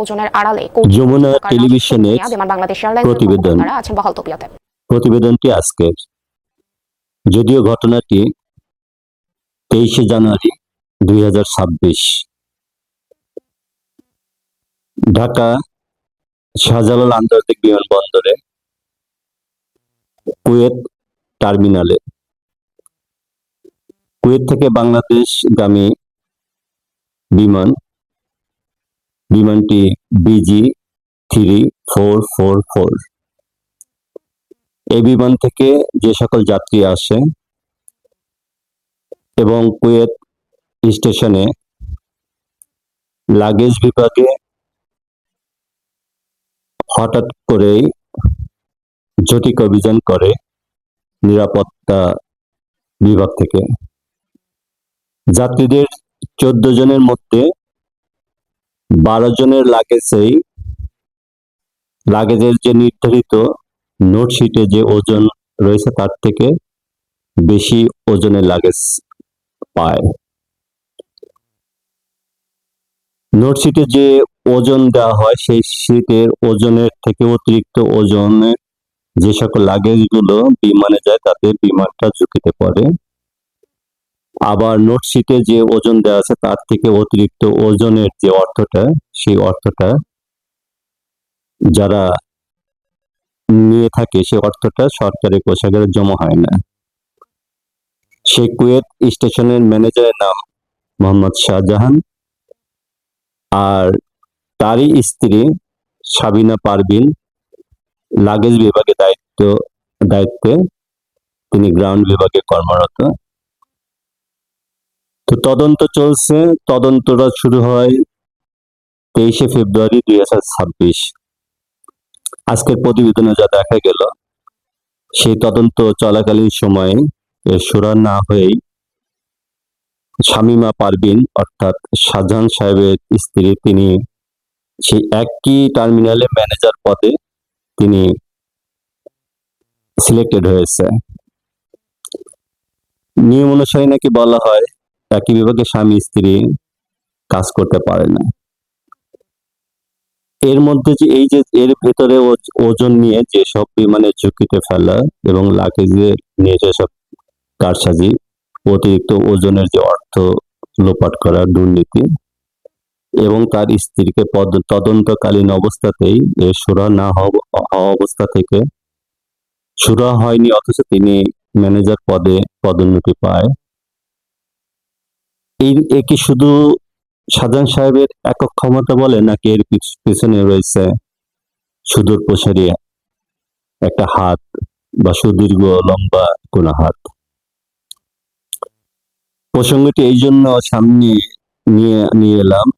ওজনের আড়ালে যমুনা টেলিভিশনের প্রতিবেদন। প্রতিবেদনটি আজকের, যদিও ঘটনাটি 23শে জানুয়ারি 2026 ঢাকা শাহজালাল আন্তর্জাতিক বিমানবন্দরে কুয়েত টার্মিনালে কুয়েত থেকে বাংলাদেশগামী বিমানটি BG3444। এই বিমান থেকে যে সকল যাত্রী আসে এবং কুয়েত স্টেশনে লাগেজ বিভাগে হঠাৎ করেই জটিক অভিযান করে নিরাপত্তা বিভাগ থেকে। যাত্রীদের 14 জনের মধ্যে 12 জনের লাগেজের যে নির্ধারিত নোটশিটে যে ওজন রয়েছে তার থেকে বেশি ওজনের লাগেজ পায়। নোটশিটে যে ওজন দেওয়া হয় সেই শীটের ওজনের থেকে অতিরিক্ত ওজনে যে সকল লাগেজগুলো বিমানে যায় তাতে বিমানটা ঝুঁকিতে পড়ে। আবার নোটশিটে যে ওজন দেওয়া আছে তার থেকে অতিরিক্ত ওজনের যে অর্থটা, সেই অর্থটা যারা নিয়ে থাকে সেই অর্থটা সরকারি কোষাগারে জমা হয় না। সেই কুয়েত স্টেশনের ম্যানেজারের নাম মোহাম্মদ শাহজাহান, আর তারই স্ত্রী সাবিনা পারভিন লাগেজ বিভাগে দায়িত্বে, তিনি গ্রাউন্ড বিভাগে কর্মরত। তো তদন্ত চলছে, তদন্তটা শুরু হয় 23শে ফেব্রুয়ারি 2026। আজকের প্রতিবেদনে যা দেখা গেল, সেই তদন্ত চলাকালীন সময়ে এর সুরাহা না হয়েই শামীমা পারভিন অর্থাৎ শাহজাহান সাহেবের স্ত্রী, তিনি সেই একই টার্মিনালে ম্যানেজার পদে তিনি সিলেক্টেড হয়েছে। নিয়ম অনুসারে নাকি বলা হয় একই বিভাগে স্বামী স্ত্রী কাজ করতে পারে না। এর মধ্যে যে এই যে এর ভেতরে ওজন নিয়ে যেসব বিমানের ঝুঁকিতে ফেলা এবং লাগেজে নিয়ে যেসব কারসাজি, অতিরিক্ত ওজনের যে অর্থ লোপাট করা, দুর্নীতি, এবং তার স্ত্রীকে তদন্তকালীন অবস্থাতেই এর সুরাহা না হওয়া অবস্থা থেকে সুরাহা হয়নি, অথচ তিনি ম্যানেজার পদে পদোন্নতি পায়। একে শুধু শাহজাহান সাহেবের একক ক্ষমতা বলে, নাকি এর পিছনে রয়েছে সুদূর প্রসারী একটা হাত বা সুদীর্ঘ লম্বা কোন হাত? প্রসঙ্গটি এই জন্য সামনে নিয়ে এলাম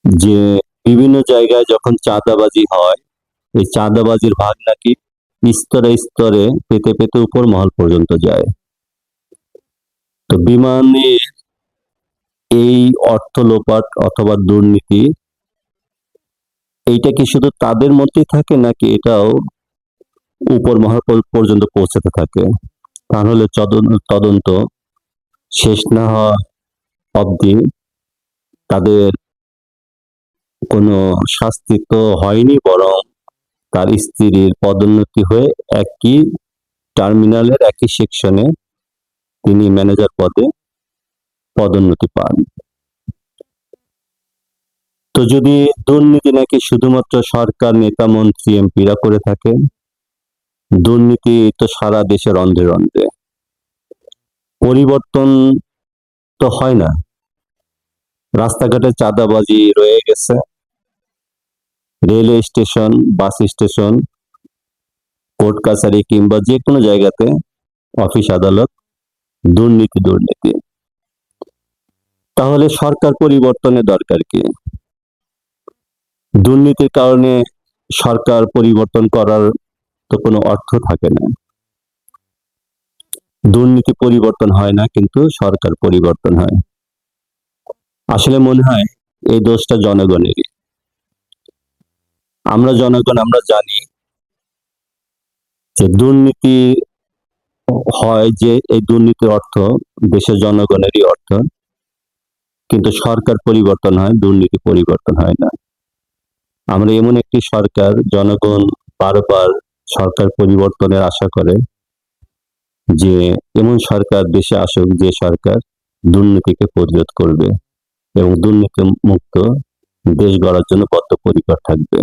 যে বিভিন্ন জায়গায় যখন চাঁদাবাজি হয়, এই চাঁদাবাজির ভাগ নাকি স্তরে স্তরে পেতে পেতে উপর মহল পর্যন্ত যায়। তো বিমানে এই অর্থ লোপাট অথবা দুর্নীতি, এইটা কি শুধু তাদের মধ্যেই থাকে নাকি এটাও উপর মহল পর্যন্ত পৌঁছাতে থাকে? তাহলে তদন্ত শেষ না হওয়া অবধি তাদের কোনো শাস্তি তো হয়নি, বরং তার স্ত্রীর পদোন্নতি হয়ে একই টার্মিনালের একই সেকশনে তিনি ম্যানেজার পদে পদোন্নতি পান। তো যদি দুর্নীতি নাকি শুধুমাত্র সরকার, নেতা, মন্ত্রী, এমপিরা করে থাকে, দুর্নীতি তো সারা দেশের অন্ধে অন্ধে। পরিবর্তন তো হয় না। রাস্তাঘাটে চাঁদাবাজি রয়ে গেছে, railway station, bus station, court কাছারি কিংবা যে কোনো জায়গাতে অফিস আদালত দুর্নীতি। তাহলে সরকার পরিবর্তনের দরকার কি? দুর্নীতির কারণে সরকার পরিবর্তন করার তো কোনো অর্থ থাকে না। দুর্নীতি পরিবর্তন হয় না, কিন্তু সরকার পরিবর্তন হয়। আসলে মনে হয় এই দোষটা জনগণেরই। আমরা জনগণ, আমরা জানি যে দুর্নীতি হয়, যে এই দুর্নীতির অর্থ দেশের জনগণেরই অর্থ। কিন্তু সরকার পরিবর্তন হয়, দুর্নীতি পরিবর্তন হয় না। আমরা এমন একটি সরকার, জনগণ বারবার সরকার পরিবর্তনের আশা করে, যে এমন সরকার দেশে আসুক যে সরকার দুর্নীতিকে প্রতিরোধ করবে এবং দুর্নীতি মুক্ত দেশ গড়ার জন্য বদ্ধপরিকর থাকবে।